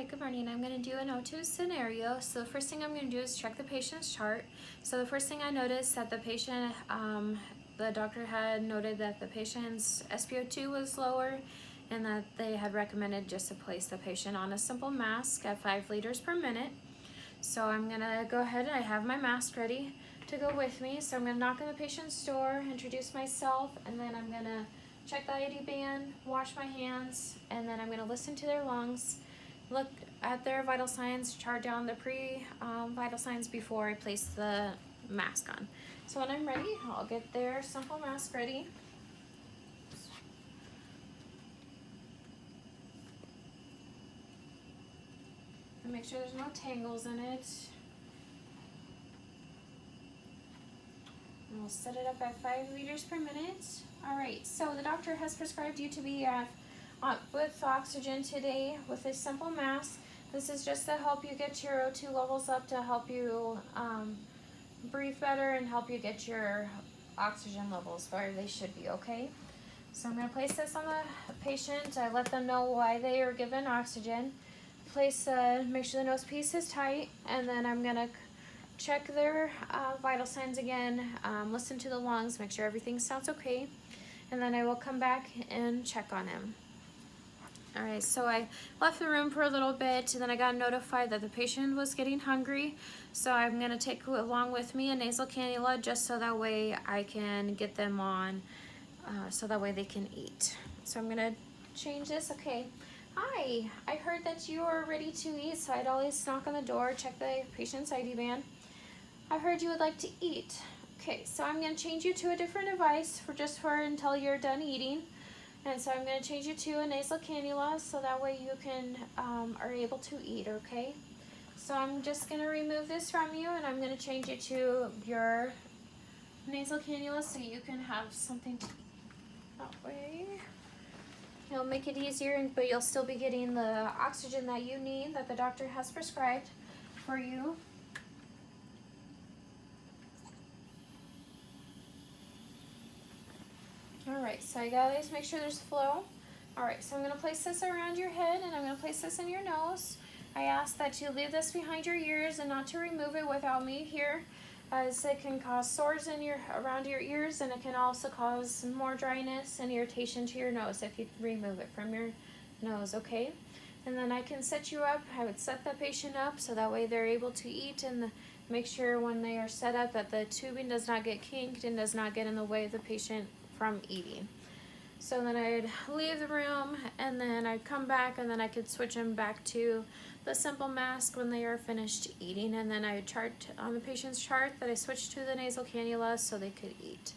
right, good morning. I'm going to do an O2 scenario. So the first thing I'm going to do is check the patient's chart. So the first thing I noticed that the patient, the doctor had noted that the patient's SpO2 was lower and that they had recommended just to place the patient on a simple mask at 5 liters per minute. So I'm going to go ahead and I have my mask ready to go with me. So I'm going to knock on the patient's door, introduce myself, and then I'm going to check the ID band, wash my hands, and then I'm going to listen to their lungs, look at their vital signs, chart down the pre-vital signs before I place the mask on. So when I'm ready, I'll get their simple mask ready. And make sure there's no tangles in it. And we'll set it up at 5 liters per minute. All right, so the doctor has prescribed you to be with oxygen today with a simple mask. This is just to help you get your O2 levels up, to help you breathe better and help you get your oxygen levels where they should be, okay? So I'm going to place this on the patient. I let them know why they are given oxygen. Make sure the nose piece is tight, and then I'm going to check their vital signs again, listen to the lungs, make sure everything sounds okay, and then I will come back and check on him. All right, so I left the room for a little bit, and then I got notified that the patient was getting hungry, so I'm going to take along with me a nasal cannula just so that way I can get them on, so that way they can eat. So I'm going to change this. Okay. Hi, I heard that you are ready to eat, so I'd always knock on the door, check the patient's ID band. I heard you would like to eat. Okay, so I'm going to change you to a different device for until you're done eating. And so I'm going to change you to a nasal cannula so that way you can are able to eat, okay? So I'm just going to remove this from you, and I'm going to change you to your nasal cannula so you can have something to eat that way. It'll make it easier, but you'll still be getting the oxygen that you need, that the doctor has prescribed for you. Alright, so you gotta make sure there's flow. Alright, so I'm going to place this around your head, and I'm going to place this in your nose. I ask that you leave this behind your ears and not to remove it without me here, as it can cause sores around your ears, and it can also cause more dryness and irritation to your nose if you remove it from your nose, okay? And then I can set you up. I would set the patient up so that way they're able to eat, and make sure when they are set up that the tubing does not get kinked and does not get in the way of the patient from eating. So then I'd leave the room, and then I'd come back, and then I could switch them back to the simple mask when they are finished eating, and then I would chart on the patient's chart that I switched to the nasal cannula so they could eat.